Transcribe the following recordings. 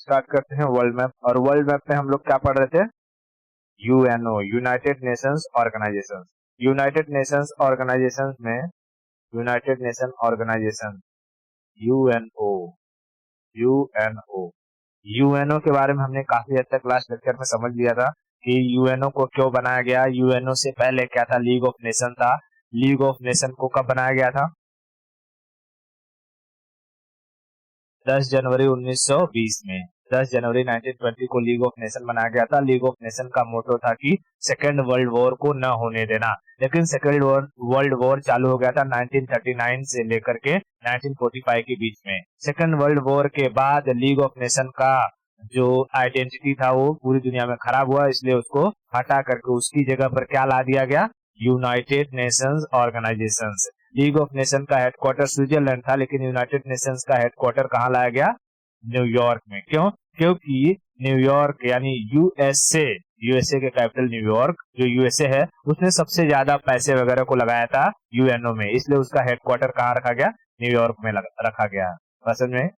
Start करते हैं world map. और वर्ल्ड मैप में हम लोग क्या पढ़ रहे थे? UNO, United Nations Organisation. United Nations Organisation में United Nation Organisation UNO, UNO UNO के बारे में हमने काफी हद तक लास्ट लेक्चर में समझ लिया था कि यूएनओ को क्यों बनाया गया। यूएनओ से पहले क्या था? लीग ऑफ नेशन था। लीग ऑफ नेशन को कब बनाया गया था? 10 जनवरी 1920 में। 10 जनवरी 1920 को लीग ऑफ नेशन बनाया गया था। लीग ऑफ नेशन का मोटो था कि सेकेंड वर्ल्ड वॉर को न होने देना। लेकिन सेकेंड वर्ल्ड वॉर चालू हो गया था 1939 से लेकर के 1945 के बीच में। सेकेंड वर्ल्ड वॉर के बाद लीग ऑफ नेशन का जो आइडेंटिटी था वो पूरी दुनिया में खराब हुआ, इसलिए उसको हटा करके उसकी जगह पर क्या ला दिया गया? United Nations Organization. League of Nation का हेडक्वार्टर स्विट्जरलैंड था, लेकिन यूनाइटेड नेशंस का हेडक्वार्टर कहाँ लाया गया? न्यूयॉर्क में। क्यों? क्योंकि न्यूयॉर्क यानी यूएसए, यूएसए के कैपिटल न्यूयॉर्क, जो यूएसए है उसने सबसे ज्यादा पैसे वगैरह को लगाया था यूएनओ में, इसलिए उसका हेडक्वार्टर कहाँ रखा गया? न्यूयॉर्क में रखा गया। समझ में?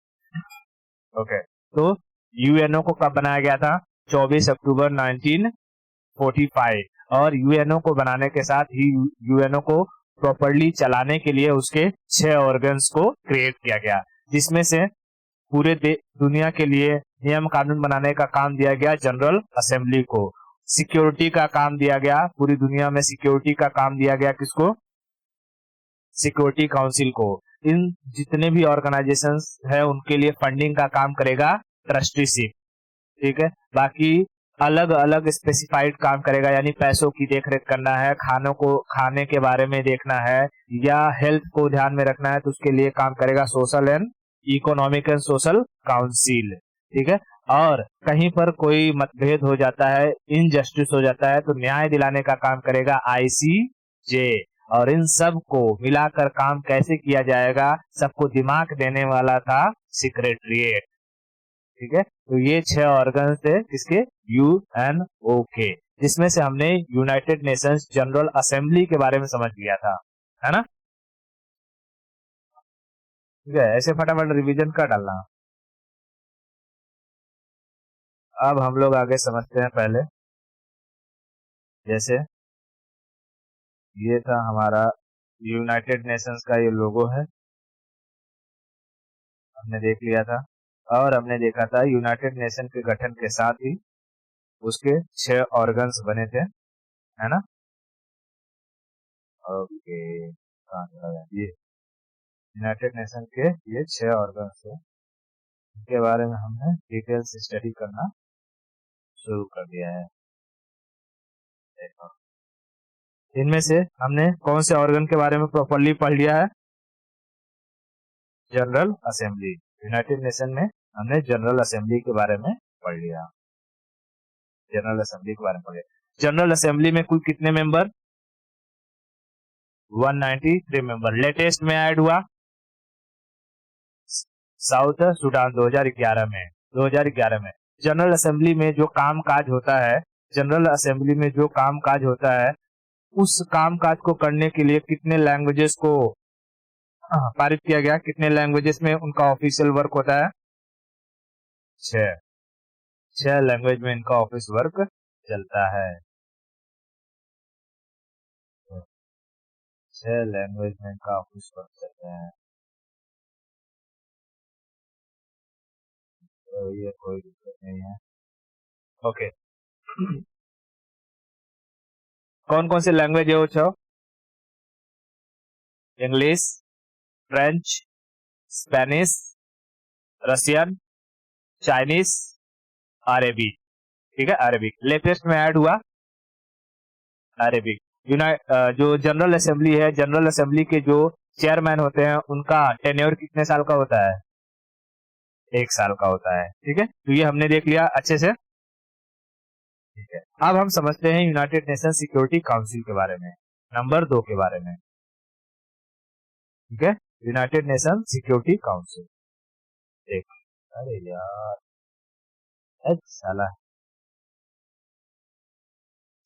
ओके, तो यूएनओ को कब बनाया गया था? 24 अक्टूबर 1945। और यूएनओ को बनाने के साथ ही यूएनओ को प्रॉपर्ली चलाने के लिए उसके 6 ऑर्गन्स को क्रिएट किया गया, जिसमें से पूरे दुनिया के लिए नियम कानून बनाने का काम दिया गया जनरल असेंबली को। सिक्योरिटी का काम दिया गया, पूरी दुनिया में सिक्योरिटी का काम दिया गया किसको? सिक्योरिटी काउंसिल को। इन जितने भी ऑर्गेनाइजेशंस है उनके लिए फंडिंग का काम करेगा ट्रस्टीशिप, ठीक है। बाकी अलग अलग स्पेसिफाइड काम करेगा, यानी पैसों की देखरेख करना है, खाने के बारे में देखना है, या हेल्थ को ध्यान में रखना है, तो उसके लिए काम करेगा social and economic and social council, ठीक है। और कहीं पर कोई मतभेद हो जाता है, इनजस्टिस हो जाता है, तो न्याय दिलाने का काम करेगा आईसीजे। और इन सब को मिलाकर काम कैसे किया जाएगा, सबको दिमाग देने वाला था सेक्रेटरीट, ठीक है। तो ये 6 ऑर्गन थे किसके? यूएनओ के, जिसमें से हमने यूनाइटेड नेशंस जनरल असेंबली के बारे में समझ लिया था, है ना? ठीक है, ऐसे फटाफट रिवीजन कर डालना। अब हम लोग आगे समझते हैं। पहले जैसे ये था हमारा यूनाइटेड नेशंस का ये लोगो है, हमने देख लिया था। और हमने देखा था यूनाइटेड नेशन के गठन के साथ ही उसके 6 ऑर्गन्स बने थे, है ना? ओके, ये यूनाइटेड नेशन के ये 6 ऑर्गन्स है, इनके बारे में हमने डिटेल से स्टडी करना शुरू कर दिया है। देखो, इनमें से हमने कौन से ऑर्गन के बारे में प्रॉपर्ली पढ़ लिया है? General assembly. यूनाइटेड नेशन में हमने जनरल असेंबली के बारे में पढ़ लिया। जनरल असेंबली के बारे में पढ़ लिया। जनरल असेंबली में कुल कितने मेंबर? 193 मेंबर। लेटेस्ट में ऐड हुआ साउथ सूडान 2011 में। 2011 में जनरल असेंबली में जो काम काज होता है, जनरल असेंबली में जो काम काज होता है, उस काम काज को करने के लिए कितने लैंग्वेजेस को पारित किया गया? कितने लैंग्वेजेस में उनका ऑफिशियल वर्क होता है? 6। 6 लैंग्वेज में इनका ऑफिस वर्क चलता है। 6 लैंग्वेज में इनका ऑफिस वर्क चलता है, तो ये कोई दिक्कत नहीं है। ओके, कौन कौन से लैंग्वेज है वो? 6: English, French, Spanish, Russian, Chinese, Arabic, ठीक है, अरेबिक। लेटेस्ट में ऐड हुआ अरेबिक। जो जनरल असेंबली है, जनरल असेंबली के जो चेयरमैन होते हैं उनका टेन्योर कितने साल का होता है? 1 साल का होता है, ठीक है। तो ये हमने देख लिया अच्छे से, ठीक है। अब हम समझते हैं यूनाइटेड नेशन सिक्योरिटी काउंसिल के बारे में, नंबर 2 के बारे में, ठीक है। United nation security council. देख, अरे यार, साला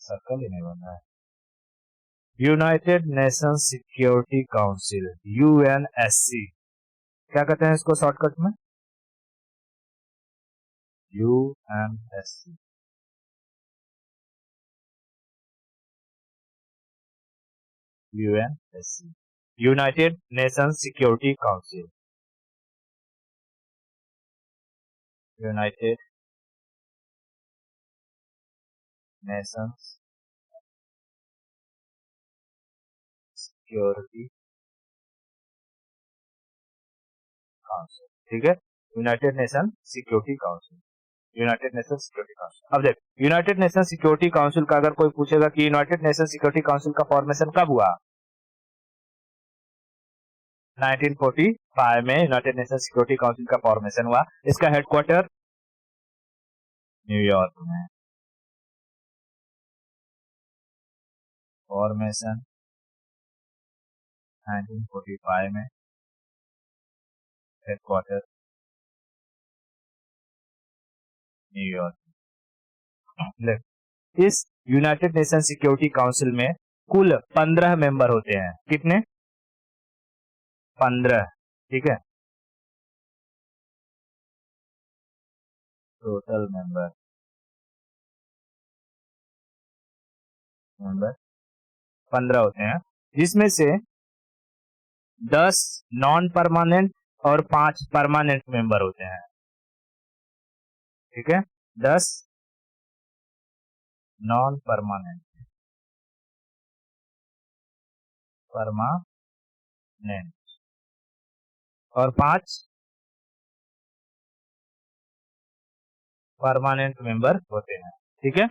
सर्कल ही नहीं बन रहा है। United nation security council, UNSC, क्या कहते हैं इसको शॉर्टकट में? UNSC, UNSC, United Nations security council, United Nations security council, ठीक है, United nation security council, United nation security council. अब देख, यूनाइटेड नेशन सिक्योरिटी काउंसिल का अगर कोई पूछेगा कि यूनाइटेड नेशन सिक्योरिटी काउंसिल का फॉर्मेशन कब हुआ, 1945 में यूनाइटेड नेशन सिक्योरिटी काउंसिल का फॉर्मेशन हुआ। इसका हेडक्वार्टर न्यूयॉर्क में, फॉर्मेशन 1945 में, हेडक्वार्टर न्यूयॉर्क। इस यूनाइटेड नेशन सिक्योरिटी काउंसिल में कुल 15 मेंबर होते हैं। कितने? 15, ठीक है, टोटल मेंबर 15 होते हैं, जिसमें से 10 नॉन परमानेंट और 5 परमानेंट मेंबर होते हैं, ठीक है, 10 नॉन परमानेंट और 5 परमानेंट मेंबर होते हैं, ठीक है,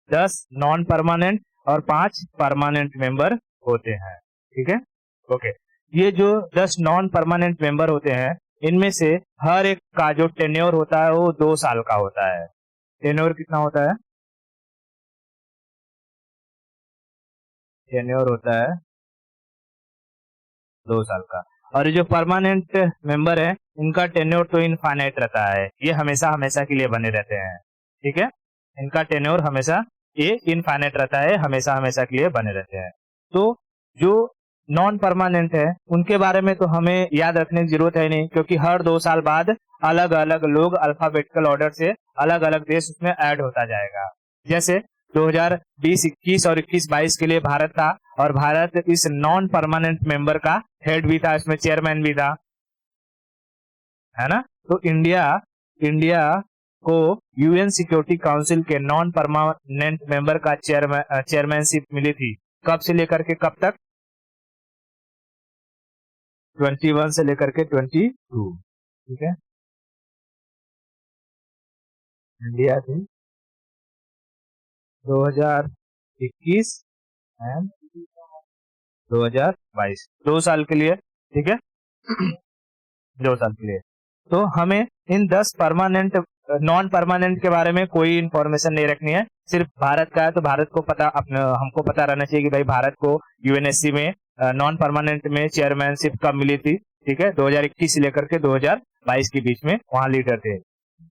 10 नॉन परमानेंट और 5 परमानेंट मेंबर होते हैं, ठीक है, ओके। ये जो 10 नॉन परमानेंट मेंबर होते हैं, इनमें से हर एक का जो टेन्योर होता है वो 2 साल का होता है। टेन्योर कितना होता है? टेन्योर होता है 2 साल का। और ये जो परमानेंट मेंबर है, इनका टेन्योर तो इनफाइनाइट रहता है, ये हमेशा हमेशा के लिए बने रहते हैं, ठीक है, इनका टेन्योर हमेशा ये इनफाइनाइट रहता है, हमेशा हमेशा के लिए बने रहते हैं। तो जो नॉन परमानेंट है उनके बारे में तो हमें याद रखने की जरूरत है नहीं, क्योंकि हर 2 साल बाद अलग अलग लोग अल्फाबेटिकल ऑर्डर से अलग अलग देश उसमें ऐड होता जाएगा। जैसे 2020-21 और 21-22 के लिए भारत था, और भारत इस नॉन परमानेंट मेंबर का हेड भी था, इसमें चेयरमैन भी था, है ना। तो इंडिया को यूएन सिक्योरिटी काउंसिल के नॉन परमानेंट मेंबर का चेयरमैनशिप मिली थी। कब से लेकर के कब तक? 21 से लेकर के 22, ठीक है, इंडिया थी 2021 एंड 2022, 2 साल के लिए, ठीक है, 2 साल के लिए। तो हमें इन 10 परमानेंट नॉन परमानेंट के बारे में कोई इंफॉर्मेशन नहीं रखनी है, सिर्फ भारत का है तो भारत को पता, हमको पता रहना चाहिए कि भाई भारत को यूएनएससी में नॉन परमानेंट में चेयरमैनशिप कब मिली थी, ठीक है, 2021 से लेकर के 2022 के बीच में वहां लीडर थे।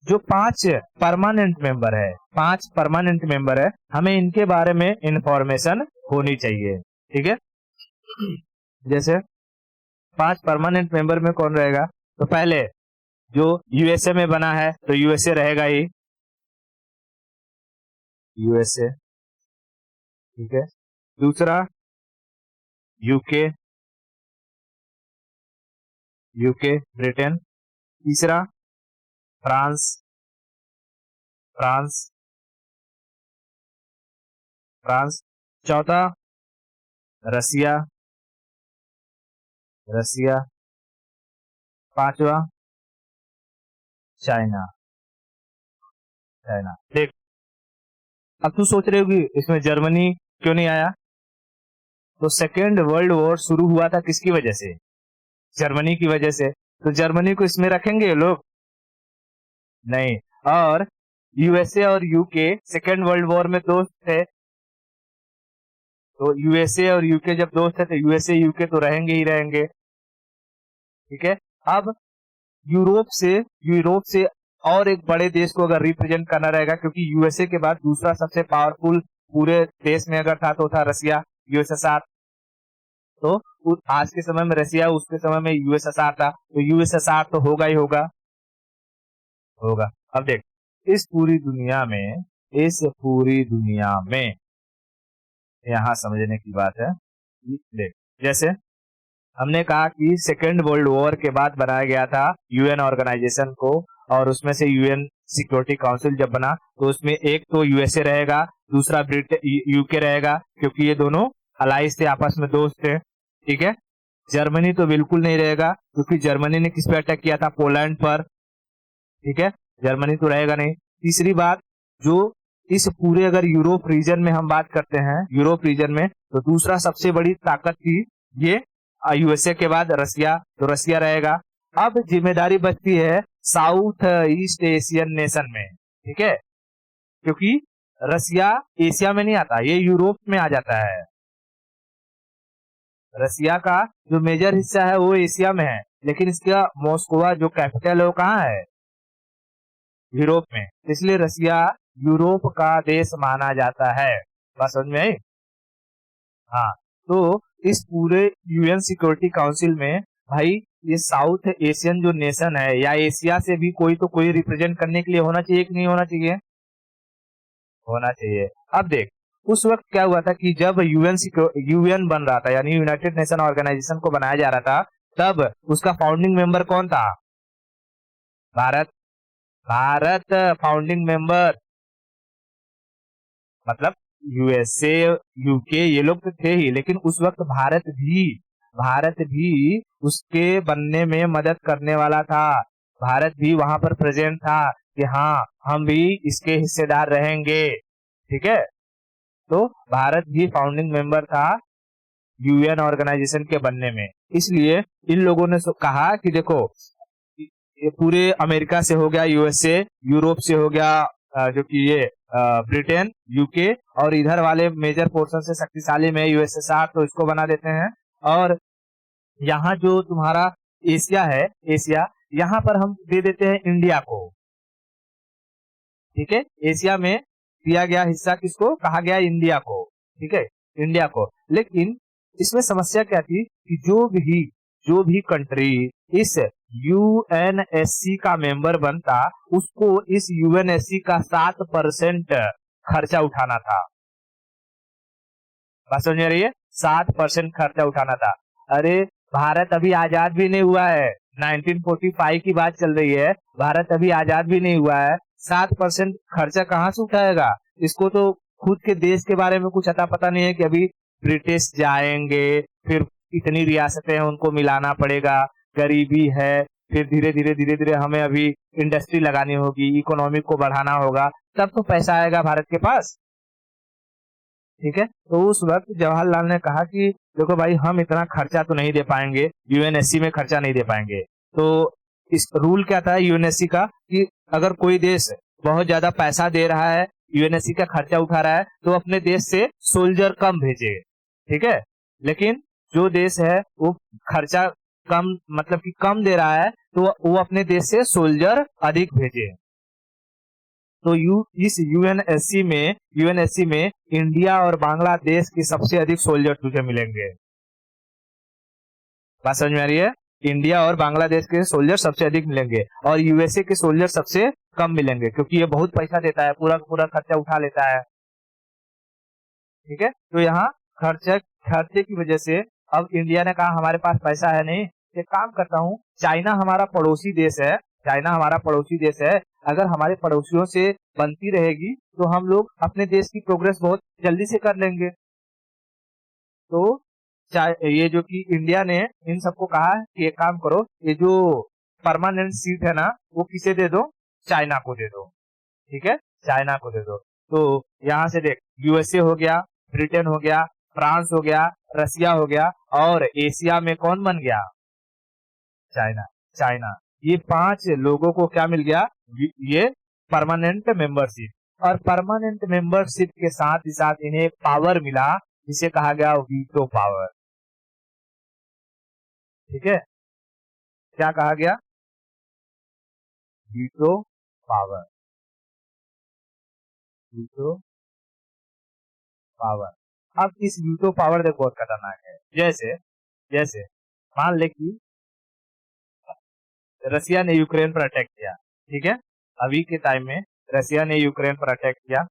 जो 5 परमानेंट मेंबर है, 5 परमानेंट मेंबर है, हमें इनके बारे में इंफॉर्मेशन होनी चाहिए, ठीक है। जैसे 5 परमानेंट मेंबर में कौन रहेगा? तो पहले जो यूएसए में बना है तो यूएसए रहेगा ही, यूएसए, ठीक है। दूसरा यूके, ब्रिटेन। तीसरा फ्रांस, फ्रांस, फ्रांस। चौथा रसिया, रसिया। पांचवा चाइना, चाइना। देख, अब तू सोच रहे होगी इसमें जर्मनी क्यों नहीं आया? तो सेकेंड वर्ल्ड वॉर शुरू हुआ था किसकी वजह से? जर्मनी की वजह से। तो जर्मनी को इसमें रखेंगे ये लोग? नहीं। और यूएसए और यूके सेकेंड वर्ल्ड वॉर में दोस्त थे, तो यूएसए और यूके जब दोस्त है तो यूएसए यूके तो रहेंगे ही रहेंगे, ठीक है। अब यूरोप से और एक बड़े देश को अगर रिप्रेजेंट करना रहेगा, क्योंकि यूएसए के बाद दूसरा सबसे पावरफुल पूरे देश में अगर था तो था रसिया, यूएसएसआर। तो आज के समय में रसिया, उसके समय में यूएसएसआर था, तो यूएसएसआर तो होगा ही होगा। अब देख, इस पूरी दुनिया में यहाँ समझने की बात है। देख, जैसे हमने कहा कि सेकेंड वर्ल्ड वॉर के बाद बनाया गया था यूएन ऑर्गेनाइजेशन को, और उसमें से यूएन सिक्योरिटी काउंसिल जब बना तो उसमें एक तो यूएसए रहेगा, दूसरा यूके रहेगा, क्योंकि ये दोनों अलाइज थे, आपस में दोस्त थे। ठीक है, जर्मनी तो बिल्कुल नहीं रहेगा, क्योंकि जर्मनी ने किस पे अटैक किया था? पोलैंड पर। ठीक है, जर्मनी तो रहेगा नहीं। तीसरी बात, जो इस पूरे अगर यूरोप रीजन में हम बात करते हैं, यूरोप रीजन में, तो दूसरा सबसे बड़ी ताकत थी ये यूएसए के बाद रसिया, तो रसिया रहेगा। अब जिम्मेदारी बचती है साउथ ईस्ट एशियन नेशन में। ठीक है, क्योंकि रसिया एशिया में नहीं आता, ये यूरोप में आ जाता है। रसिया का जो मेजर हिस्सा है वो एशिया में है, लेकिन इसका मॉस्कोवा जो कैपिटल है वो कहाँ है? यूरोप में। इसलिए रसिया यूरोप का देश माना जाता है। बात समझ में आई? हाँ, तो इस पूरे यूएन सिक्योरिटी काउंसिल में भाई ये साउथ एशियन जो नेशन है, या एशिया से भी कोई तो कोई रिप्रेजेंट करने के लिए होना चाहिए कि नहीं होना चाहिए? होना चाहिए। अब देख, उस वक्त क्या हुआ था कि जब यूएन बन रहा था, यानी यूनाइटेड नेशन ऑर्गेनाइजेशन को बनाया जा रहा था, तब उसका फाउंडिंग मेंबर कौन था? भारत। भारत फाउंडिंग मेंबर, मतलब यूएसए, यूके, ये लोग तो थे ही, लेकिन उस वक्त भारत भी उसके बनने में मदद करने वाला था। भारत भी वहां पर प्रेजेंट था कि हाँ, हम भी इसके हिस्सेदार रहेंगे। ठीक है, तो भारत भी फाउंडिंग मेंबर था यूएन ऑर्गेनाइजेशन के बनने में। इसलिए इन लोगों ने कहा कि देखो, ये पूरे अमेरिका से हो गया यूएसए, यूरोप से हो गया जो कि ये ब्रिटेन, यूके, और इधर वाले मेजर पोर्शन से शक्तिशाली में यूएसएसआर, तो इसको बना देते हैं। और यहाँ जो तुम्हारा एशिया है, एशिया, यहाँ पर हम दे देते हैं इंडिया को। ठीक है, एशिया में दिया गया हिस्सा किसको कहा गया? इंडिया को। ठीक है, इंडिया को। लेकिन इसमें समस्या क्या थी कि जो भी कंट्री इस यूएनएससी का मेंबर बनता, उसको इस यूएनएससी का 7% खर्चा उठाना था। बात समझ रही है? 7% खर्चा उठाना था। अरे, भारत अभी आजाद भी नहीं हुआ है, 1945 की बात चल रही है, भारत अभी आजाद भी नहीं हुआ है, 7% खर्चा कहाँ से उठाएगा? इसको तो खुद के देश के बारे में कुछ अता पता नहीं है कि अभी ब्रिटिश जाएंगे, फिर इतनी रियासतें हैं उनको मिलाना पड़ेगा, गरीबी है, फिर धीरे धीरे हमें अभी इंडस्ट्री लगानी होगी, इकोनॉमी को बढ़ाना होगा, तब तो पैसा आएगा भारत के पास। ठीक है, तो उस वक्त जवाहरलाल ने कहा कि देखो भाई, हम इतना खर्चा तो नहीं दे पाएंगे, यूएनएससी में खर्चा नहीं दे पाएंगे। तो इस रूल क्या था यूएनएससी का कि अगर कोई देश बहुत ज्यादा पैसा दे रहा है, यूएनएससी का खर्चा उठा रहा है, तो अपने देश से सोल्जर कम भेजे। ठीक है, लेकिन जो देश है वो खर्चा कम, मतलब कि कम दे रहा है, तो वो अपने देश से सोल्जर अधिक भेजे। तो इस यूएनएससी में इंडिया और बांग्लादेश के सबसे अधिक सोल्जर तुझे मिलेंगे। बात समझ में आ रही है? इंडिया और बांग्लादेश के सोल्जर सबसे अधिक मिलेंगे, और यूएसए के सोल्जर सबसे कम मिलेंगे, क्योंकि ये बहुत पैसा देता है, पूरा पूरा खर्चा उठा लेता है। ठीक है, तो यहाँ खर्चे की वजह से अब इंडिया ने कहा हमारे पास पैसा है नहीं, एक काम करता हूँ, चाइना हमारा पड़ोसी देश है, अगर हमारे पड़ोसियों से बनती रहेगी तो हम लोग अपने देश की प्रोग्रेस बहुत जल्दी से कर लेंगे। तो ये जो कि इंडिया ने इन सबको कहा कि एक काम करो, ये जो परमानेंट सीट है ना, वो किसे दे दो? चाइना को दे दो। ठीक है, चाइना को दे दो। तो यहाँ से देख, यूएसए हो गया, ब्रिटेन हो गया, फ्रांस हो गया, रसिया हो गया, और एशिया में कौन बन गया? चाइना। चाइना, ये 5 लोगों को क्या मिल गया? ये परमानेंट मेंबरशिप। और परमानेंट मेंबरशिप के साथ ही साथ इन्हें एक पावर मिला जिसे कहा गया वीटो पावर। ठीक है, क्या कहा गया? Veto power. Veto power. अब इस वीटो पावर देखो बहुत खतरनाक है। जैसे जैसे मान ले कि रसिया ने यूक्रेन पर अटैक किया। ठीक है, अभी के टाइम में रसिया ने यूक्रेन पर अटैक किया,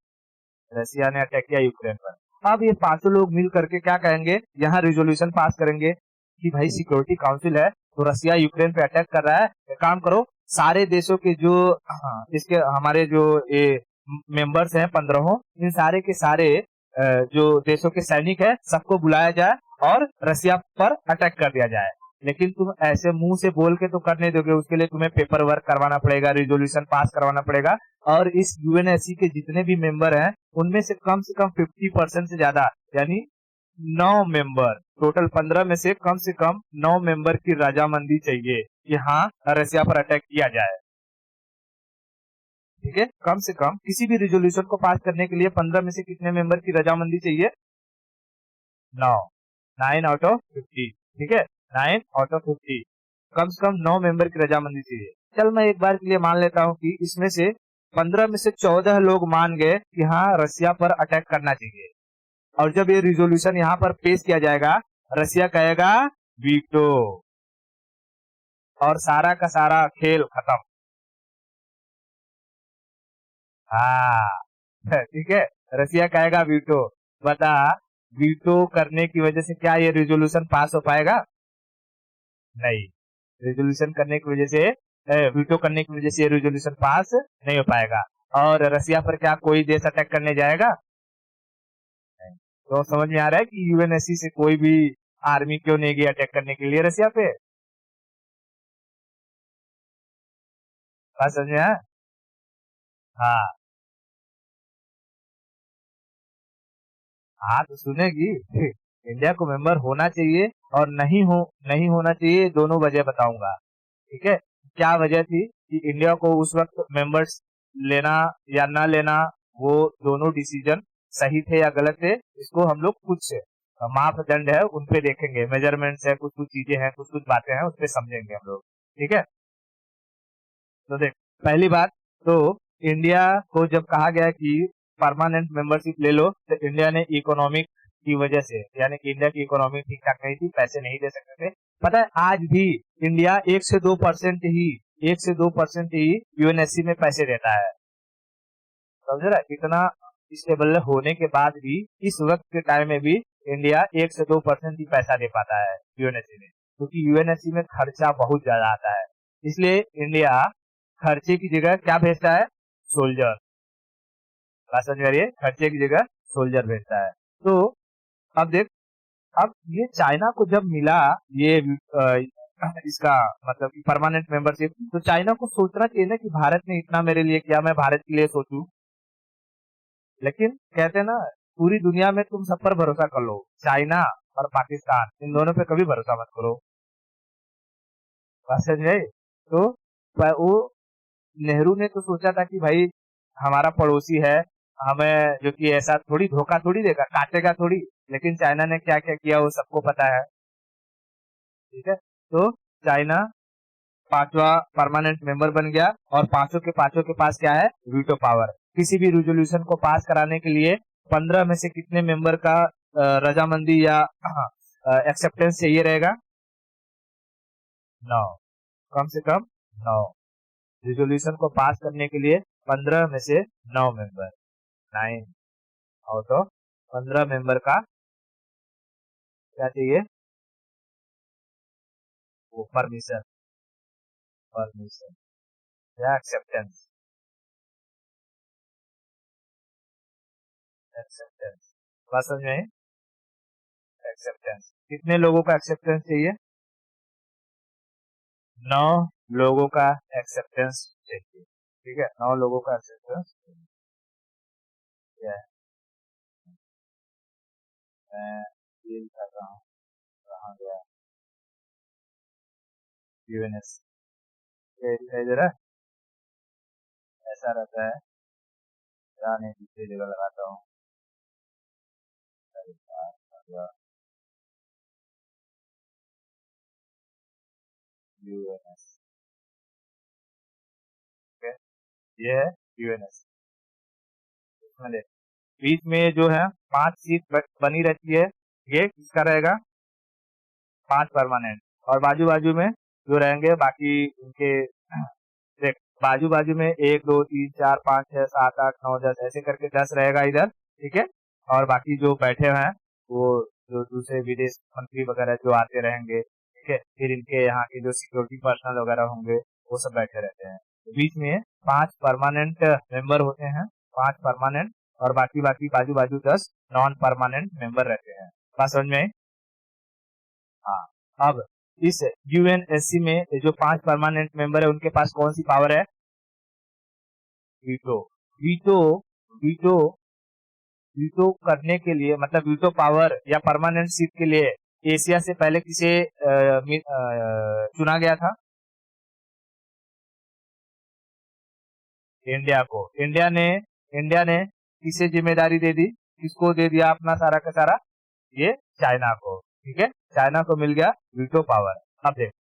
रसिया ने अटैक किया यूक्रेन पर। अब ये पांचों लोग मिल करके क्या कहेंगे, यहाँ रिजोल्यूशन पास करेंगे कि भाई सिक्योरिटी काउंसिल है तो रसिया यूक्रेन पे अटैक कर रहा है, एक काम करो सारे देशों के जो इसके हमारे जो ये मेंबर्स हैं 15, इन सारे के सारे जो देशों के सैनिक है सबको बुलाया जाए और रसिया पर अटैक कर दिया जाए। लेकिन तुम ऐसे मुंह से बोल के तो करने दोगे, उसके लिए तुम्हें पेपर वर्क करवाना पड़ेगा, रिजोल्यूशन पास करवाना पड़ेगा। और इस यूएनएससी के जितने भी मेंबर हैं उनमें से कम 50% से ज्यादा यानी 9 मेंबर, टोटल 15 में से कम 9 मेंबर की रजामंदी चाहिए कि हाँ रसिया पर अटैक किया जाए। ठीक है, कम से कम किसी भी रिजोल्यूशन को पास करने के लिए 15 में से कितने मेंबर की रजामंदी चाहिए? 9, 9/50। ठीक है, 9/50, कम से कम 9 मेंबर की रजामंदी चाहिए। चल मैं एक बार के लिए मान लेता हूँ कि इसमें से 15 में से 14 लोग मान गए कि हाँ रसिया पर अटैक करना चाहिए, और जब ये रिजोल्यूशन यहाँ पर पेश किया जाएगा रसिया कहेगा वीटो, और सारा का सारा खेल खत्म। हाँ ठीक है, रसिया कहेगा वीटो। बता, वीटो करने की वजह से क्या ये रिजोल्यूशन पास हो पाएगा? नहीं, रिजोल्यूशन करने की वजह से वीटो करने की वजह से ये रिजोल्यूशन पास नहीं हो पाएगा। और रसिया पर क्या कोई देश अटैक करने जाएगा? नहीं। तो समझ में आ रहा है कि यूएनएससी से कोई भी आर्मी क्यों नहीं गया अटैक करने के लिए रसिया पे? बात समझ में आया? हाँ हाँ, तो सुनेगी। इंडिया को मेंबर होना चाहिए और नहीं होना चाहिए, दोनों वजह बताऊंगा। ठीक है, क्या वजह थी कि इंडिया को उस वक्त मेंबर्स लेना या ना लेना, वो दोनों डिसीजन सही थे या गलत थे, इसको हम लोग कुछ मापदंड है उन पे देखेंगे, मेजरमेंट्स है, कुछ कुछ चीजें हैं, कुछ कुछ बातें हैं, उस पे समझेंगे हम लोग। ठीक है, तो देख, पहली बात तो इंडिया को जब कहा गया कि परमानेंट मेंबरशिप ले लो, तो इंडिया ने इकोनॉमिक की वजह से, यानी कि इंडिया की इकोनॉमी ठीक ठाक नहीं थी, पैसे नहीं दे सकते थे। पता है आज भी इंडिया 1 से 2% ही यूएनएससी में पैसे देता है। समझ रहा है, इतना स्टेबल होने के बाद भी इस वक्त के टाइम में भी इंडिया 1 से 2% ही पैसा दे पाता है यूएनएससी में, क्योंकि यूएनएससी में खर्चा बहुत ज्यादा आता है। इसलिए इंडिया खर्चे की जगह क्या भेजता है? सोल्जर। बात समझ में आ रही है? खर्चे की जगह सोल्जर भेजता है। तो अब देख, अब ये चाइना को जब मिला ये इसका मतलब कि परमानेंट मेंबरशिप, तो चाइना को सोचना चाहिए ना कि भारत ने इतना मेरे लिए किया, मैं भारत के लिए सोचूं। लेकिन कहते हैं ना, पूरी दुनिया में तुम सब पर भरोसा कर लो, चाइना और पाकिस्तान इन दोनों पे कभी भरोसा मत करो। बात समझ में आई? तो वो नेहरू ने तो सोचा था कि भाई हमारा पड़ोसी है, हमें जो कि ऐसा थोड़ी धोखा थोड़ी देगा, काटेगा थोड़ी। लेकिन चाइना ने क्या क्या किया वो सबको पता है। ठीक है, तो चाइना पांचवा परमानेंट मेंबर बन गया, और पांचों के पास क्या है? Veto power. किसी भी रिजोल्यूशन को पास कराने के लिए 15 में से कितने मेंबर का रजामंदी या एक्सेप्टेंस चाहिए रहेगा? 9, कम से कम 9। रिजोल्यूशन को पास करने के लिए 15 में से 9 मेंबर, 9 आउट ऑफ 15 मेंबर का क्या चाहिए? वो परमिशन, परमिशन या एक्सेप्टेंस, एक्सेप्टेंस। बात समझ में आई? एक्सेप्टेंस कितने लोगों का एक्सेप्टेंस चाहिए? 9 लोगों का एक्सेप्टेंस चाहिए। ठीक है, 9 लोगों का एक्सेप्टेंस चाहिए। मैं ये कर रहा हूँ, कहाँ गया? यूएनएस दिखाई दे रहा है, ऐसा रहता है। नहीं, दूसरी जगह लगाता हूँ। यूएनएस, ये है यूएनएस। इसमें देख, बीच में जो है 5 सीट बनी रहती है, ये किसका रहेगा? 5 परमानेंट, और बाजू बाजू में जो रहेंगे बाकी उनके। देख, बाजू बाजू में 1 2 3 4 5 6 7 8 9 10 ऐसे करके 10 रहेगा इधर, ठीक है। और बाकी जो बैठे हुए हैं वो जो दूसरे विदेश मंत्री वगैरह जो आते रहेंगे, ठीक है। फिर इनके यहाँ के जो सिक्योरिटी पर्सनल वगैरह होंगे वो सब बैठे रहते हैं। बीच में 5 परमानेंट मेंबर होते हैं, 5 परमानेंट, और बाकी बाकी बाजू बाजू 10 नॉन परमानेंट मेंबर रहते हैं। बात समझ में आई? हाँ। अब इस यूएनएससी में जो 5 परमानेंट मेंबर है उनके पास कौन सी पावर है? वीटो। वीटो वीटो वीटो करने के लिए, मतलब वीटो पावर या परमानेंट सीट के लिए एशिया से पहले किसे चुना गया था? इंडिया को। इंडिया ने किसे जिम्मेदारी दे दी? किसको दे दिया अपना सारा का सारा? ये चाइना को, ठीक है। चाइना को मिल गया वीटो पावर। अब देख,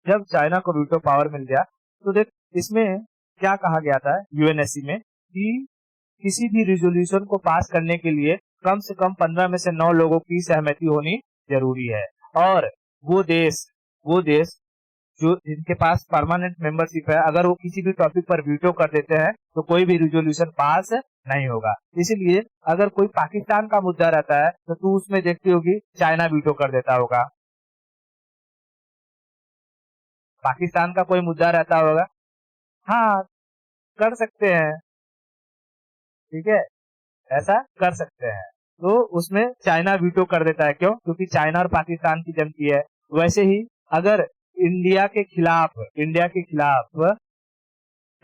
जब चाइना को वीटो पावर मिल गया तो देख इसमें क्या कहा गया था यूएनएससी में कि किसी भी रिजोल्यूशन को पास करने के लिए कम से कम 15 में से 9 लोगों की सहमति होनी जरूरी है। और वो देश जो जिनके पास परमानेंट मेंबरशिप है, अगर वो किसी भी टॉपिक पर वीटो कर देते हैं तो कोई भी रिजोल्यूशन पास नहीं होगा। इसीलिए अगर कोई पाकिस्तान का मुद्दा रहता है तो तू उसमें देखती होगी चाइना वीटो कर देता होगा। पाकिस्तान का कोई मुद्दा रहता होगा, हाँ कर सकते हैं, ठीक है, ऐसा कर सकते हैं। तो उसमें चाइना वीटो कर देता है। क्यों? क्योंकि चाइना और पाकिस्तान की जमती है। वैसे ही अगर इंडिया के खिलाफ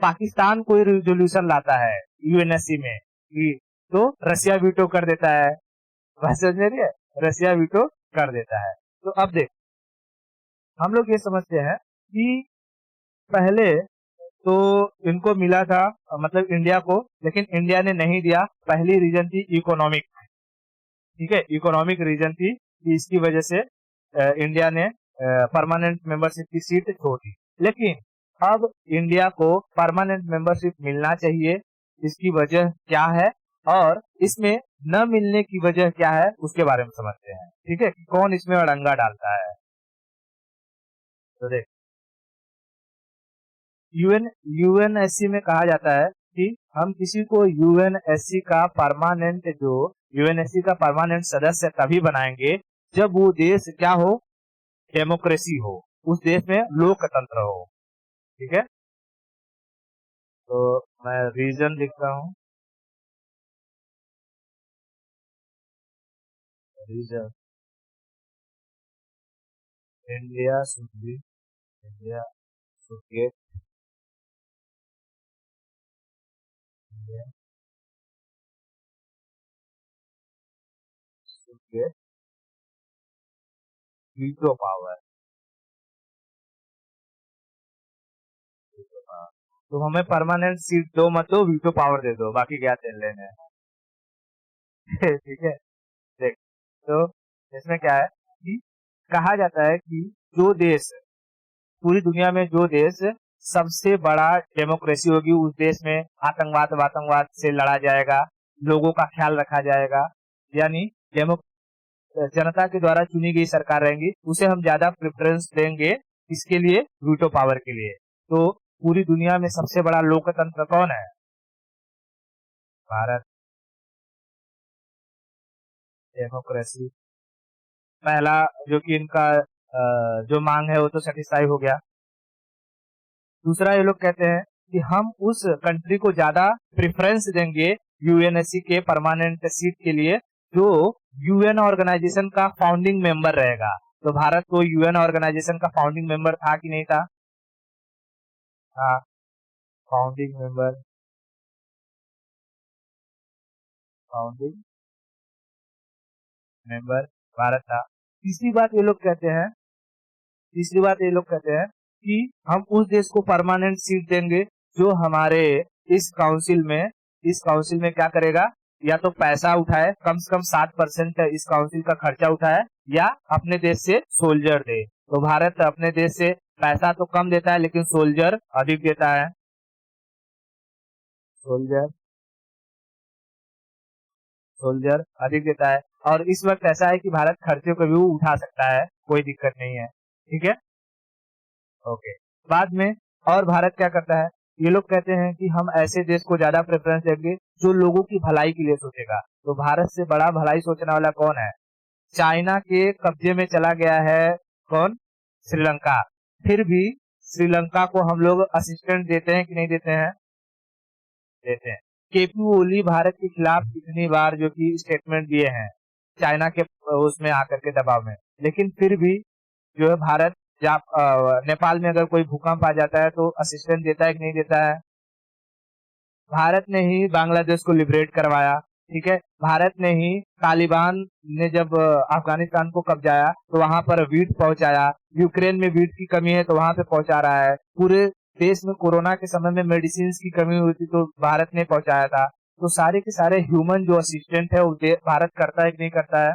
पाकिस्तान कोई रिजोल्यूशन लाता है यूएनएससी में तो रसिया वीटो कर देता है। बात समझ में आ रही है? रसिया वीटो कर देता है। तो अब देख, हम लोग ये समझते हैं कि पहले तो इनको मिला था, मतलब इंडिया को, लेकिन इंडिया ने नहीं दिया। पहली रीजन थी इकोनॉमिक, ठीक है, इकोनॉमिक रीजन थी कि इसकी वजह से इंडिया ने परमानेंट मेंबरशिप की सीट छोड़ दी। लेकिन अब इंडिया को परमानेंट मेंबरशिप मिलना चाहिए, इसकी वजह क्या है और इसमें न मिलने की वजह क्या है उसके बारे में समझते हैं, ठीक है, कि कौन इसमें अड़ंगा डालता है। तो देख, यूएनएससी में कहा जाता है कि हम किसी को यूएनएससी का परमानेंट सदस्य तभी बनाएंगे जब वो देश क्या हो? डेमोक्रेसी हो, उस देश में लोकतंत्र हो, ठीक है। तो मैं रीजन लिखता हूँ, reason India should get India should get veto power. तो हमें परमानेंट सीट दो, मत दो, वीटो पावर दे दो, बाकी क्या चल लेने हैं। ठीक है। देख, तो इसमें क्या है कि कहा जाता है कि जो देश, पूरी दुनिया में जो देश सबसे बड़ा डेमोक्रेसी होगी उस देश में आतंकवाद से लड़ा जाएगा, लोगों का ख्याल रखा जाएगा। यानी डेमो जनता के द्वारा चुनी गई सरकार रहेंगी, उसे हम ज्यादा प्रेफरेंस देंगे। इसके लिए वीटो पावर के लिए। तो पूरी दुनिया में सबसे बड़ा लोकतंत्र कौन है? भारत। डेमोक्रेसी पहला जो कि इनका जो मांग है वो तो सेटिस्फाई हो गया। दूसरा ये लोग कहते हैं कि हम उस कंट्री को ज्यादा प्रेफरेंस देंगे यूएनएससी के परमानेंट सीट के लिए जो यूएन ऑर्गेनाइजेशन का फाउंडिंग मेंबर रहेगा। तो भारत को यूएन ऑर्गेनाइजेशन का फाउंडिंग मेंबर था कि नहीं था? हाँ, फाउंडिंग मेंबर भारत था। तीसरी बात ये लोग कहते हैं कि हम उस देश को परमानेंट सीट देंगे जो हमारे इस काउंसिल में क्या करेगा? या तो पैसा उठाए, कम से कम 60% इस काउंसिल का खर्चा उठाए, या अपने देश से सोल्जर दे। तो भारत अपने देश से पैसा तो कम देता है लेकिन सोल्जर अधिक देता है। सोल्जर सोल्जर अधिक देता है। और इस वक्त ऐसा है कि भारत खर्चे को भी उठा सकता है, कोई दिक्कत नहीं है, ठीक है। ओके। बाद में और भारत क्या करता है, ये लोग कहते हैं कि हम ऐसे देश को ज्यादा प्रेफरेंस देंगे जो लोगों की भलाई के लिए सोचेगा। तो भारत से बड़ा भलाई सोचने वाला कौन है? चाइना के कब्जे में चला गया है कौन? श्रीलंका। फिर भी श्रीलंका को हम लोग असिस्टेंट देते हैं कि नहीं देते हैं? देते हैं। केपी ओली भारत के खिलाफ कितनी बार जो कि स्टेटमेंट दिए हैं चाइना के उसमें आकर के दबाव में, लेकिन फिर भी जो है भारत नेपाल में अगर कोई भूकंप आ जाता है तो असिस्टेंट देता है कि नहीं देता है? भारत ने ही बांग्लादेश को लिबरेट करवाया, ठीक है। भारत ने ही तालिबान ने जब अफगानिस्तान को कब्जाया तो वहां पर वीट पहुंचाया। यूक्रेन में वीट की कमी है तो वहां पे पहुंचा रहा है। पूरे देश में कोरोना के समय में मेडिसिन की कमी हुई थी तो भारत ने पहुंचाया था। तो सारे के सारे ह्यूमन जो असिस्टेंट है वो भारत करता है कि नहीं करता है?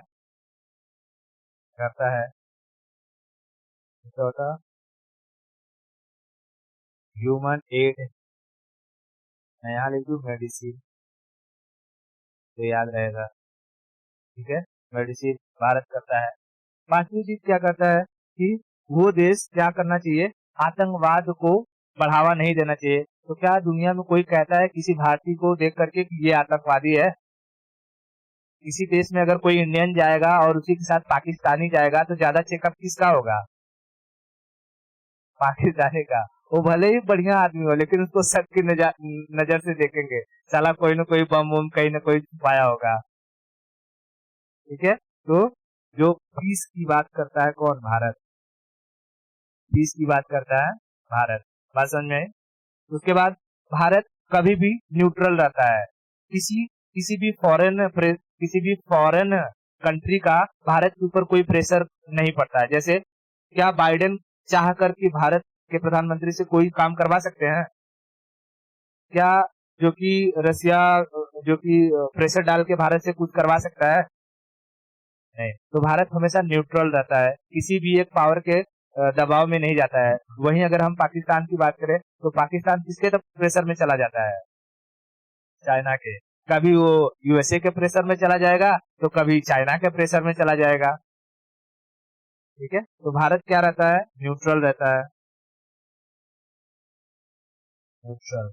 करता है। क्या होता? Human aid. मैं यहाँ लिख दूं मेडिसिन, तो याद रहेगा, ठीक है। मेडिसिन भारत करता है। पांचवी चीज क्या करता है कि वो देश क्या करना चाहिए, आतंकवाद को बढ़ावा नहीं देना चाहिए। तो क्या दुनिया में कोई कहता है किसी भारतीय को देख करके कि ये आतंकवादी है? किसी देश में अगर कोई इंडियन जाएगा और उसी के साथ पाकिस्तानी जाएगा तो ज्यादा चेकअप किसका होगा? पाकिस्तानी का। वो भले ही बढ़िया आदमी हो लेकिन उसको शक की नजर से देखेंगे, साला कोई ना कोई बम वम कहीं ना कोई छुपाया होगा, ठीक है। तो जो पीस की बात करता है कौन? भारत। पीस की बात करता है भारत। बात समझ में आई? उसके बाद भारत कभी भी न्यूट्रल रहता है। किसी किसी भी फॉरेन कंट्री का भारत के ऊपर कोई प्रेशर नहीं पड़ता है। जैसे क्या बाइडेन चाह कर कि भारत के प्रधानमंत्री से कोई काम करवा सकते हैं? क्या जो कि रसिया जो कि प्रेशर डाल के भारत से कुछ करवा सकता है? नहीं। तो भारत हमेशा न्यूट्रल रहता है, किसी भी एक पावर के दबाव में नहीं जाता है। वहीं अगर हम पाकिस्तान की बात करें तो पाकिस्तान किसके प्रेशर में चला जाता है? चाइना के। कभी वो यूएसए के प्रेशर में चला जाएगा तो कभी चाइना के प्रेशर में चला जाएगा, ठीक है। तो भारत क्या रहता है? न्यूट्रल रहता है। न्यूट्रल,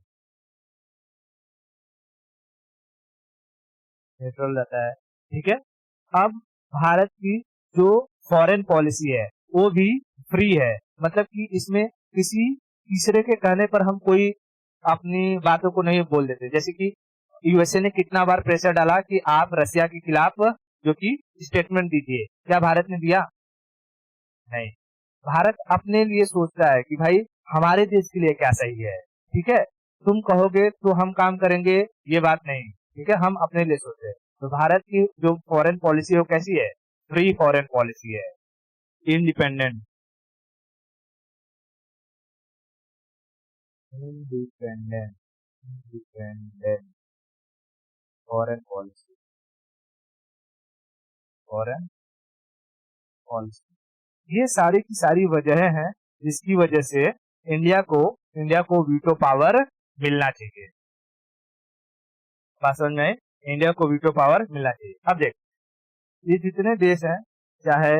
न्यूट्रल रहता है, ठीक है। अब भारत की जो फॉरेन पॉलिसी है वो भी फ्री है, मतलब कि इसमें किसी तीसरे के कहने पर हम कोई अपनी बातों को नहीं बोल देते। जैसे कि यूएसए ने कितना बार प्रेशर डाला कि आप रसिया के खिलाफ जो कि स्टेटमेंट दीजिए, क्या भारत ने दिया? नहीं। भारत अपने लिए सोचता है कि भाई हमारे देश के लिए क्या सही है, ठीक है। तुम कहोगे तो हम काम करेंगे, ये बात नहीं, ठीक है। हम अपने लिए सोचते हैं। तो भारत की जो फॉरेन पॉलिसी है वो कैसी है? फ्री फॉरेन पॉलिसी है, independent. Independent, independent foreign policy, foreign policy. ये सारी की सारी वजह हैं जिसकी वजह से इंडिया को इंडिया को वीटो पावर मिलना चाहिए। बात समझ में आई? इंडिया को वीटो पावर मिलना चाहिए। अब देख, ये जितने देश हैं, चाहे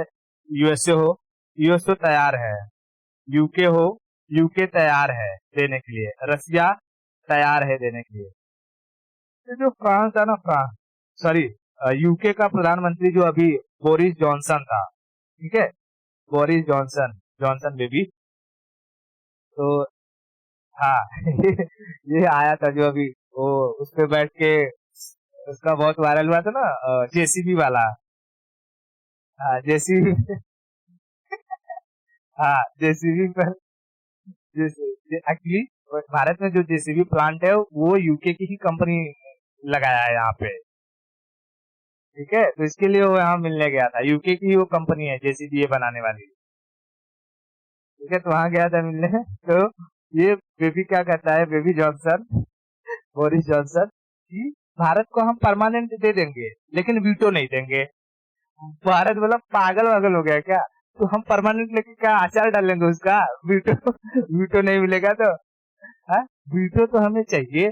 यूएसए हो, यूएसए तैयार है। यूके हो, यूके तैयार है देने के लिए। रसिया तैयार है देने के लिए। ये जो फ्रांस है ना, फ्रांस, सॉरी, यूके का प्रधानमंत्री जो अभी बोरिस जॉनसन था, ठीक है, बोरिस जॉनसन, जॉनसन बेबी। तो हाँ ये आया था जो अभी वो उस पे बैठ के उसका बहुत वायरल हुआ था ना, जेसीबी वाला। हाँ जेसीबी हाँ जेसीबी पर एक्चुअली भारत में जो जेसीबी प्लांट है वो यूके की ही कंपनी लगाया है यहाँ पे, ठीक है। तो इसके लिए वो यहाँ मिलने गया था। यूके की ही वो कंपनी है जेसीबी ये बनाने वाली, ठीक है। तो वहां गया था मिलने। तो ये बेबी क्या कहता है, बेबी जॉनसन, बोरिस जॉनसन, कि भारत को हम परमानेंट दे देंगे लेकिन वीटो नहीं देंगे। भारत मतलब पागल वागल हो गया क्या? तो हम परमानेंट लेके क्या अचार डाल लेंगे उसका? वीटो वीटो नहीं मिलेगा तो? हाँ, वीटो तो हमें चाहिए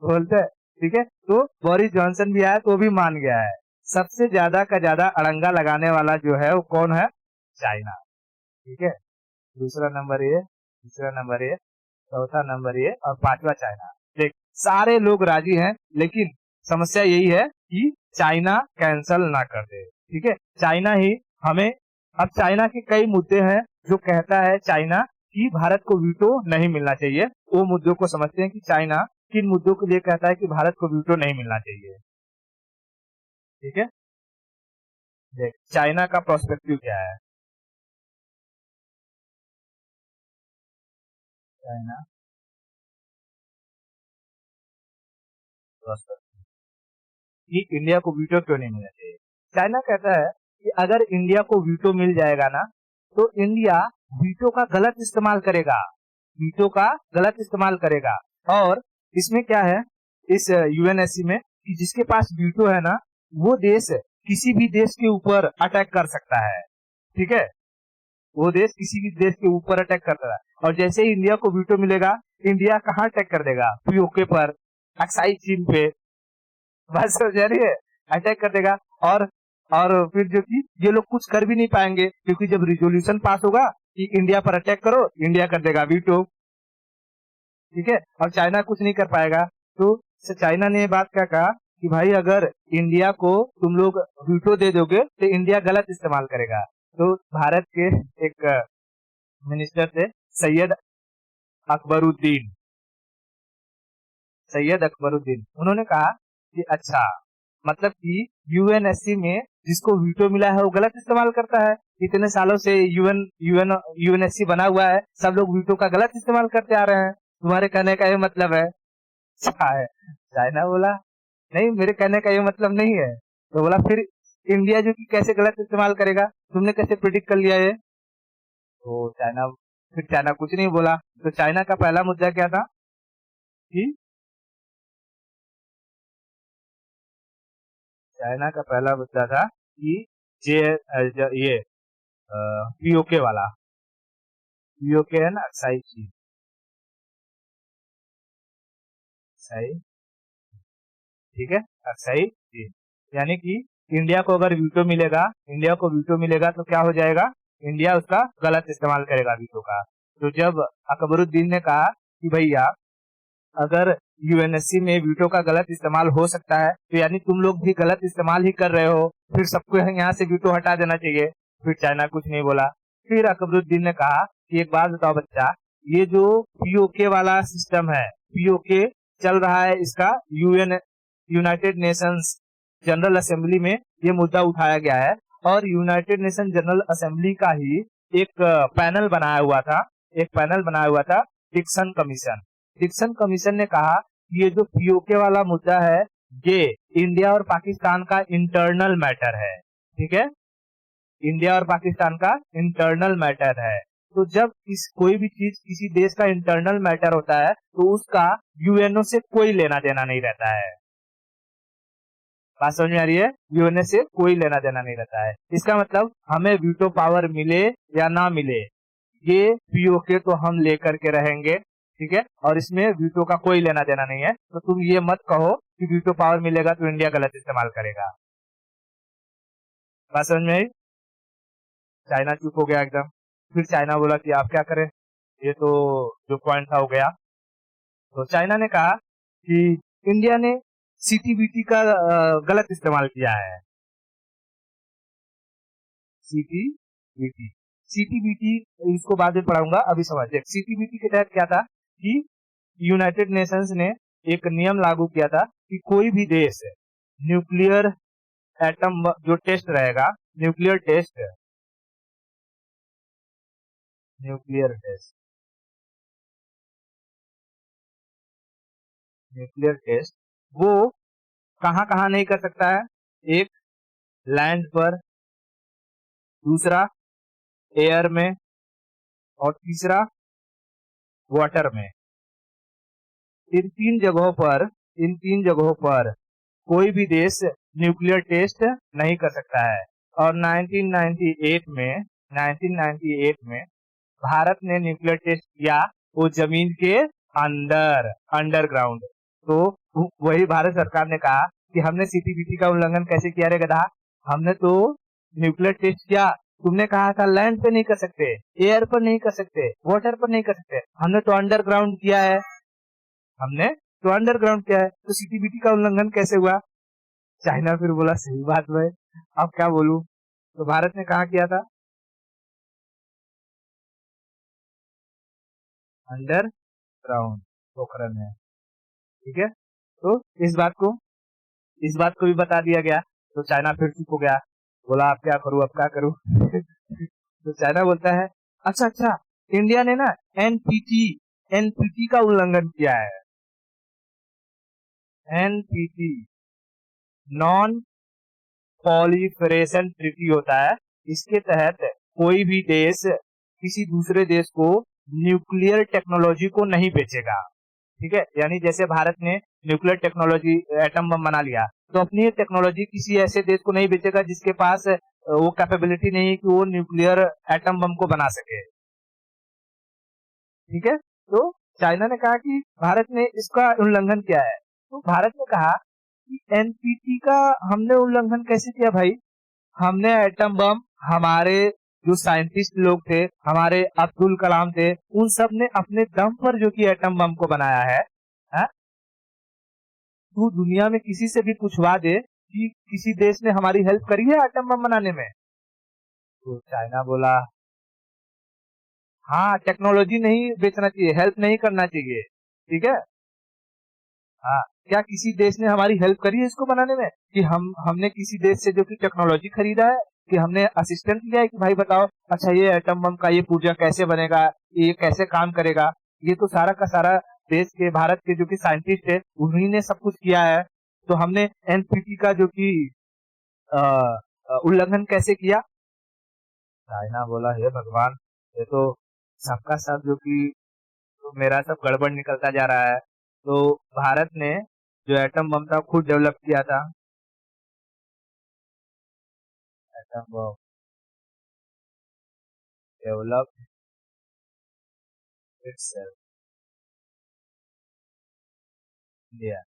बोलते हैं, ठीक है। तो बोरिस जॉनसन भी आया तो भी मान गया है। सबसे ज्यादा का ज्यादा अड़ंगा लगाने वाला जो है वो कौन है? चाइना, ठीक है। दूसरा नंबर ये, तीसरा नंबर ये, चौथा नंबर ये और पांचवा चाइना। देख सारे लोग राजी हैं, लेकिन समस्या यही है कि चाइना कैंसल ना कर दे। ठीक है, चाइना ही हमें, अब चाइना के कई मुद्दे हैं जो कहता है चाइना कि भारत को वीटो नहीं मिलना चाहिए। वो मुद्दों को समझते हैं कि चाइना किन मुद्दों के लिए कहता है कि भारत को वीटो नहीं मिलना चाहिए। ठीक है, देख चाइना का प्रोस्पेक्टिव क्या है। चाइना प्रोस्पेक्टिव कि इंडिया को वीटो क्यों नहीं मिलना चाहिए। चाइना कहता है कि अगर इंडिया को वीटो मिल जाएगा ना, तो इंडिया वीटो का गलत इस्तेमाल करेगा, वीटो का गलत इस्तेमाल करेगा। और इसमें क्या है, इस यूएनएससी में, कि जिसके पास वीटो है ना, वो देश किसी भी देश के ऊपर अटैक कर सकता है। ठीक है, वो देश किसी भी देश के ऊपर अटैक करता है। और जैसे ही इंडिया को वीटो मिलेगा, इंडिया कहाँ अटैक कर देगा, पीओके पर, अक्साई चीन पे, बात समझ आ रही है, अटैक कर देगा। और फिर जो कि ये लोग कुछ कर भी नहीं पाएंगे, क्योंकि जब रिजोल्यूशन पास होगा कि इंडिया पर अटैक करो, इंडिया कर देगा वीटो। ठीक है, और चाइना कुछ नहीं कर पाएगा। तो चाइना ने ये बात क्या कहा कि भाई अगर इंडिया को तुम लोग वीटो दे दोगे तो इंडिया गलत इस्तेमाल करेगा। तो भारत के एक मिनिस्टर थे, सैयद अकबरुद्दीन, सैयद अकबरुद्दीन, उन्होंने कहा कि अच्छा, मतलब कि यूएनएससी में जिसको वीटो मिला है वो गलत इस्तेमाल करता है। इतने सालों से यूएनएससी बना हुआ है, सब लोग वीटो का गलत इस्तेमाल करते आ रहे हैं, तुम्हारे कहने का ये मतलब है। अच्छा है, चाइना बोला नहीं, मेरे कहने का ये मतलब नहीं है। तो बोला फिर इंडिया जो कि कैसे गलत इस्तेमाल करेगा, तुमने कैसे प्रिडिक्ट कर लिया ये। तो चाइना, फिर चाइना कुछ नहीं बोला। तो चाइना का पहला मुद्दा क्या था कि चाइना का पहला मुद्दा था कि जे ये पीओके वाला, पीओके है ना, अक्साई चीन, अक्साई, ठीक है, अक्साई चीन, यानी कि इंडिया को अगर वीटो मिलेगा, इंडिया को वीटो मिलेगा तो क्या हो जाएगा, इंडिया उसका गलत इस्तेमाल करेगा वीटो का। तो जब अकबरुद्दीन ने कहा कि भैया अगर यूएनएससी में वीटो का गलत इस्तेमाल हो सकता है, तो यानी तुम लोग भी गलत इस्तेमाल ही कर रहे हो, फिर सबको यहाँ से वीटो हटा देना चाहिए। फिर चाइना कुछ नहीं बोला। फिर अकबरुद्दीन ने कहा कि एक बात बताओ बच्चा, ये जो पीओके वाला सिस्टम है, पीओके चल रहा है, इसका यूनाइटेड नेशंस जनरल असेंबली में ये मुद्दा उठाया गया है। और यूनाइटेड नेशन जनरल असेंबली का ही एक पैनल बनाया हुआ था, एक पैनल बनाया हुआ था, डिक्सन कमीशन। डिक्सन कमीशन ने कहा कि ये जो पीओके वाला मुद्दा है, ये इंडिया और पाकिस्तान का इंटरनल मैटर है। ठीक है, इंडिया और पाकिस्तान का इंटरनल मैटर है। तो जब कोई भी चीज किसी देश का इंटरनल मैटर होता है, तो उसका यूएनओ से कोई लेना देना नहीं रहता है। बात समझ में आ रही है, यूएनओ से कोई लेना देना नहीं रहता है। इसका मतलब हमें वीटो पावर मिले या ना मिले, ये पीओके तो हम लेकर के रहेंगे। ठीक है, और इसमें वीटो का कोई लेना देना नहीं है। तो तुम ये मत कहो कि वीटो पावर मिलेगा तो इंडिया गलत इस्तेमाल करेगा। बात समझ में आई। चाइना चुप हो गया एकदम। फिर चाइना बोला कि आप क्या करें, ये तो जो पॉइंट था हो गया। तो चाइना ने कहा कि इंडिया ने सीटीबीटी का गलत इस्तेमाल किया है। सीटीबीटी, सीटीबीटी इसको बाद में पढ़ाऊंगा, अभी समझ। सीटीबीटी के तहत क्या था कि यूनाइटेड नेशंस ने एक नियम लागू किया था कि कोई भी देश न्यूक्लियर एटम जो टेस्ट रहेगा, nuclear test, nuclear test, nuclear test वो कहाँ कहाँ नहीं कर सकता है। एक, लैंड पर, दूसरा एयर में, और तीसरा वाटर में। इन तीन जगहों पर, इन तीन जगहों पर कोई भी देश न्यूक्लियर टेस्ट नहीं कर सकता है। और 1998 में, 1998 में भारत ने न्यूक्लियर टेस्ट किया, वो जमीन के अंदर, अंडरग्राउंड। तो वही भारत सरकार ने कहा कि हमने सीटीबीटी का उल्लंघन कैसे किया रे गधा, हमने तो न्यूक्लियर टेस्ट किया तुमने कहा था लैंड पे नहीं कर सकते, एयर पर नहीं कर सकते, वाटर पर नहीं कर सकते, हमने तो अंडरग्राउंड किया है, हमने तो अंडरग्राउंड किया है, तो सीटीबीटी का उल्लंघन कैसे हुआ? चाइना फिर बोला सही बात है, अब क्या बोलूं। तो भारत ने कहा किया था, अंडरग्राउंड पोखरण में, ठीक है। तो इस बात को भी बता दिया गया, तो चाइना फिर चुप हो गया, बोला अब क्या करूं, अब क्या करूं। तो चाइना बोलता है अच्छा अच्छा, इंडिया ने ना एनपीटी एनपीटी का उल्लंघन किया है। एनपीटी नॉन पॉलीफरेशन ट्रीटी होता है, इसके तहत कोई भी देश किसी दूसरे देश को न्यूक्लियर टेक्नोलॉजी को नहीं बेचेगा, ठीक है। यानी जैसे भारत ने न्यूक्लियर टेक्नोलॉजी एटम बम बना लिया, तो अपनी ये टेक्नोलॉजी किसी ऐसे देश को नहीं बेचेगा जिसके पास वो कैपेबिलिटी नहीं है कि वो न्यूक्लियर एटम बम को बना सके, ठीक है। तो चाइना ने कहा कि भारत ने इसका उल्लंघन किया है, तो भारत ने कहा कि एनपीटी का हमने उल्लंघन कैसे किया भाई, हमने एटम बम, हमारे जो साइंटिस्ट लोग थे, हमारे अब्दुल कलाम थे, उन सब ने अपने दम पर जो कि एटम बम को बनाया है। हा? तू दुनिया में किसी से भी पूछवा दे कि किसी देश ने हमारी हेल्प करी है एटम बम बनाने में? तो चाइना बोला हाँ, टेक्नोलॉजी नहीं बेचना चाहिए, हेल्प नहीं करना चाहिए, ठीक है। हाँ, क्या किसी देश ने हमारी हेल्प करी है इसको बनाने में, कि हमने किसी देश से जो कि टेक्नोलॉजी खरीदा है, कि हमने असिस्टेंट लिया है कि भाई बताओ अच्छा ये एटम बम का ये पूजा कैसे बनेगा, ये कैसे काम करेगा? ये तो सारा का सारा देश के, भारत के जो कि साइंटिस्ट है, उन्हीं ने सब कुछ किया है। तो हमने एनपीटी का जो कि उल्लंघन कैसे किया? चाइना बोला हे भगवान, ये तो सबका सब जो कि, तो मेरा सब गड़बड़ निकलता जा रहा है। तो भारत ने जो एटम बम था खुद डेवलप किया था, atom bomb develop itself, India.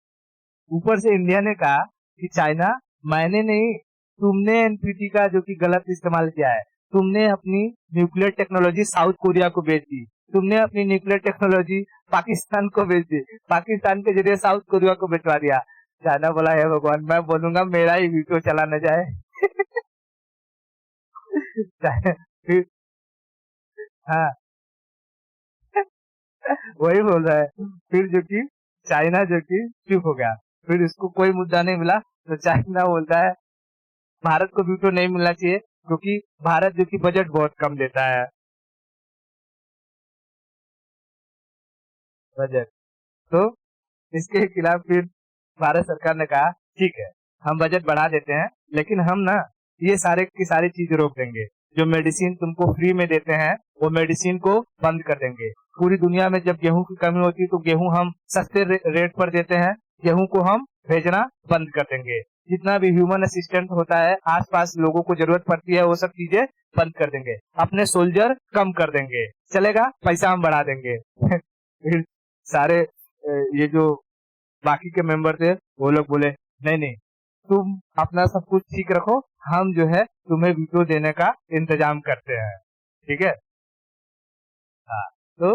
ऊपर से इंडिया ने कहा कि चाइना, मैंने नहीं, तुमने एनपीटी का जो कि गलत इस्तेमाल किया है, तुमने अपनी न्यूक्लियर टेक्नोलॉजी साउथ कोरिया को बेच दी, तुमने अपनी न्यूक्लियर टेक्नोलॉजी पाकिस्तान को बेच दी, पाकिस्तान के जरिए साउथ कोरिया को बेचवा दिया। चाइना बोला है भगवान, मैं बोलूंगा मेरा ही वीटो चला न जाए। फिर हाँ, वही बोल रहा है। फिर जो कि चाइना जो कि चुप हो गया, फिर इसको कोई मुद्दा नहीं मिला, तो चाइना बोलता है भारत को वीटो नहीं मिलना चाहिए, क्योंकि भारत जो कि बजट बहुत कम देता है, बजट। तो इसके खिलाफ फिर भारत सरकार ने कहा ठीक है, हम बजट बढ़ा देते हैं, लेकिन हम ना ये सारे की सारी चीज रोक देंगे, जो मेडिसिन तुमको फ्री में देते हैं वो मेडिसिन को बंद कर देंगे। पूरी दुनिया में जब गेहूं की कमी होती है तो गेहूं हम सस्ते रेट पर देते हैं, गेहूं को हम भेजना बंद कर देंगे। जितना भी ह्यूमन असिस्टेंट होता है, आसपास लोगों को जरूरत पड़ती है, वो सब चीजें बंद कर देंगे, अपने सोल्जर कम कर देंगे, चलेगा, पैसा हम बढ़ा देंगे। फिर सारे ये जो बाकी के मेंबर थे वो लोग बोले नहीं नहीं, तुम अपना सब कुछ ठीक रखो, हम जो है तुम्हें वीटो देने का इंतजाम करते हैं, ठीक है। हाँ, तो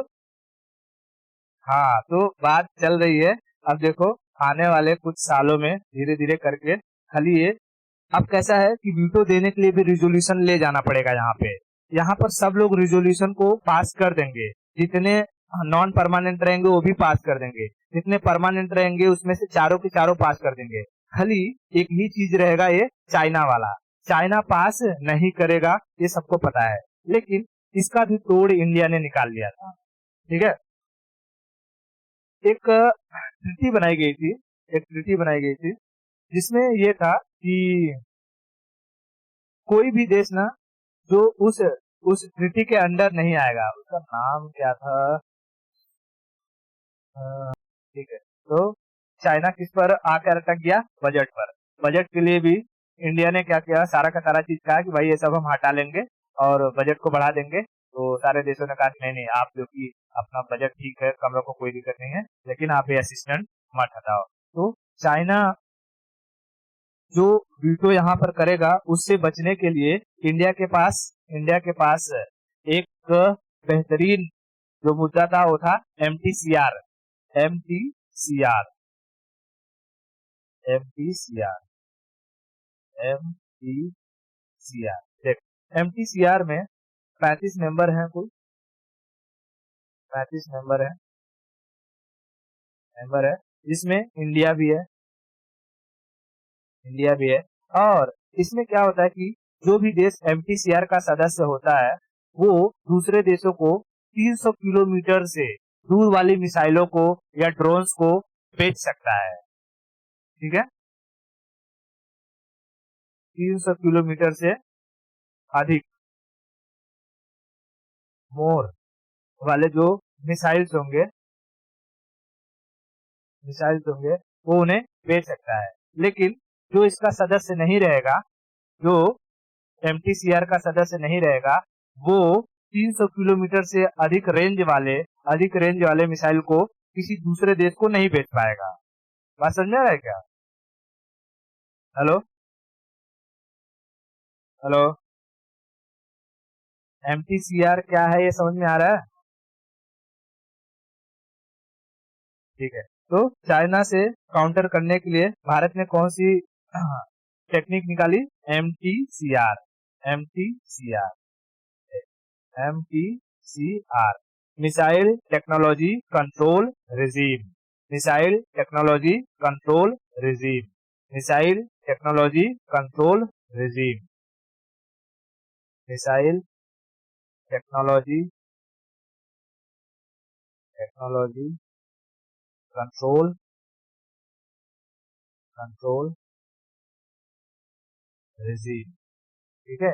हाँ, तो बात चल रही है। अब देखो आने वाले कुछ सालों में धीरे धीरे करके, खाली ये अब कैसा है कि वीटो देने के लिए भी रिजोल्यूशन ले जाना पड़ेगा यहाँ पे, यहाँ पर सब लोग रिजोल्यूशन को पास कर देंगे, जितने नॉन परमानेंट रहेंगे वो भी पास कर देंगे, जितने परमानेंट रहेंगे उसमें से चारों के चारों पास कर देंगे। खाली एक ही चीज रहेगा, ये चाइना वाला, चाइना पास नहीं करेगा, ये सबको पता है। लेकिन इसका भी तोड़ इंडिया ने निकाल लिया था, ठीक है। एक ट्रीटी बनाई गई थी, एक ट्रीटी बनाई गई थी जिसमें ये था कि कोई भी देश ना जो उस ट्रीटी के अंडर नहीं आएगा, उसका नाम क्या था, ठीक है। तो चाइना किस पर आकर अटक गया, बजट पर। बजट के लिए भी इंडिया ने क्या किया, सारा का सारा चीज कहा कि भाई ये सब हम हटा लेंगे और बजट को बढ़ा देंगे। तो सारे देशों ने कहा कि नहीं नहीं, आप जो कि अपना बजट ठीक है, कम रखो, कोई दिक्कत नहीं है, लेकिन आप ये असिस्टेंट मत हटाओ। तो चाइना जो वीटो यहाँ पर करेगा उससे बचने के लिए इंडिया के पास एक बेहतरीन जो मुद्दा था वो था एमटीसीआर। एमटीसीआर एमटीसीआर एमटीसीआर देख, एमटीसीआर में 35 मेंबर हैं, कुल 35 मेंबर है, जिसमें इंडिया भी है। और इसमें क्या होता है कि जो भी देश एमटीसीआर का सदस्य होता है वो दूसरे देशों को 300 किलोमीटर से दूर वाली मिसाइलों को या ड्रोन्स को बेच सकता है। ठीक है, 300 किलोमीटर से अधिक मोर वाले जो मिसाइल्स होंगे वो उन्हें बेच सकता है। लेकिन जो इसका सदस्य नहीं रहेगा, जो एमटीसीआर का सदस्य नहीं रहेगा, वो 300 किलोमीटर से अधिक रेंज वाले मिसाइल को किसी दूसरे देश को नहीं बेच पाएगा। बात समझ में आ रहा है क्या? हेलो हेलो, एमटीसीआर क्या है ये समझ में आ रहा है? ठीक है, तो चाइना से काउंटर करने के लिए भारत ने कौन सी टेक्निक निकाली? MTCR MTCR MTCR missile technology control regime. Missile technology control regime. Missile technology control regime. Missile technology control regime. ठीक है,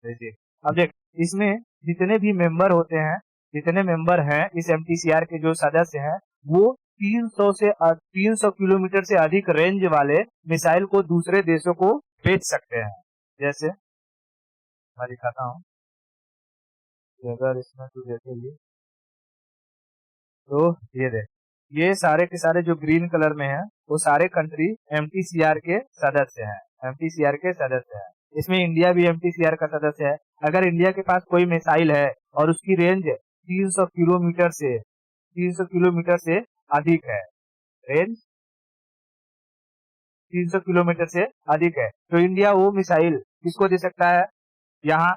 रिजीम। अब देख, इसमें जितने भी मेंबर होते हैं, जितने मेंबर हैं इस एमटीसीआर के जो सदस्य हैं, वो 300 किलोमीटर से अधिक रेंज वाले मिसाइल को दूसरे देशों को बेच सकते हैं। जैसे मैं दिखाता हूँ, अगर इसमें तू देखेगी तो ये देख, ये सारे के सारे जो ग्रीन कलर में है वो सारे कंट्री एमटीसीआर के सदस्य हैं। इसमें इंडिया भी एमटीसीआर का सदस्य है। अगर इंडिया के पास कोई मिसाइल है और उसकी रेंज 300 किलोमीटर से अधिक है, रेंज 300 किलोमीटर से अधिक है, तो इंडिया वो मिसाइल किसको दे सकता है? यहाँ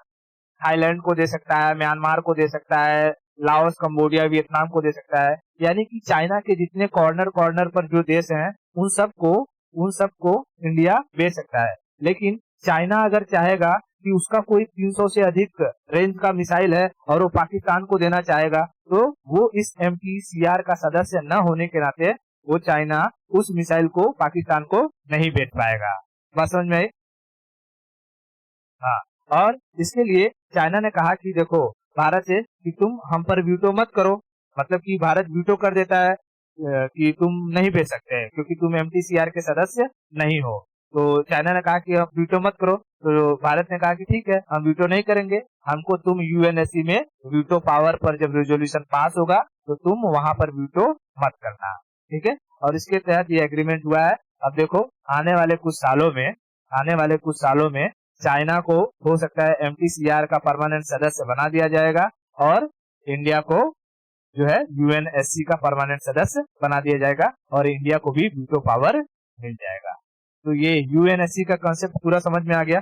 थाईलैंड को दे सकता है, म्यांमार को दे सकता है, लाओस, कंबोडिया, वियतनाम को दे सकता है। यानी कि चाइना के जितने कॉर्नर पर जो देश हैं उन सबको इंडिया बेच सकता है। लेकिन चाइना अगर चाहेगा कि उसका कोई 300 से अधिक रेंज का मिसाइल है और वो पाकिस्तान को देना चाहेगा, तो वो इस एमटीसीआर का सदस्य न होने के नाते वो चाइना उस मिसाइल को पाकिस्तान को नहीं बेच पाएगा। बात समझ में आई? हाँ, और इसके लिए चाइना ने कहा कि देखो भारत से कि तुम हम पर वीटो मत करो, मतलब कि भारत वीटो कर देता है कि तुम नहीं भेज सकते क्योंकि तुम एमटीसीआर के सदस्य नहीं हो। तो चाइना ने कहा कि आप वीटो मत करो, तो भारत ने कहा कि ठीक है, हम वीटो नहीं करेंगे, हमको तुम यूएनएससी में वीटो पावर पर जब रेजोल्यूशन पास होगा तो तुम वहां पर वीटो मत करना। ठीक है, और इसके तहत ये एग्रीमेंट हुआ है। अब देखो आने वाले कुछ सालों में चाइना को हो सकता है एमटीसीआर का परमानेंट सदस्य बना दिया जाएगा और इंडिया को जो है यूएनएससी का परमानेंट सदस्य बना दिया जाएगा और इंडिया को भी वीटो पावर मिल जाएगा। तो ये यूएनएससी का कंसेप्ट पूरा समझ में आ गया?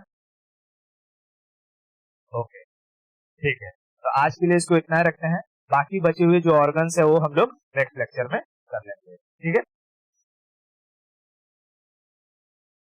ओके, ठीक है, तो आज के लिए इसको इतना ही रखते हैं। बाकी बचे हुए जो ऑर्गन्स है वो हम लोग नेक्स्ट लेक्चर में कर लेंगे। ठीक है।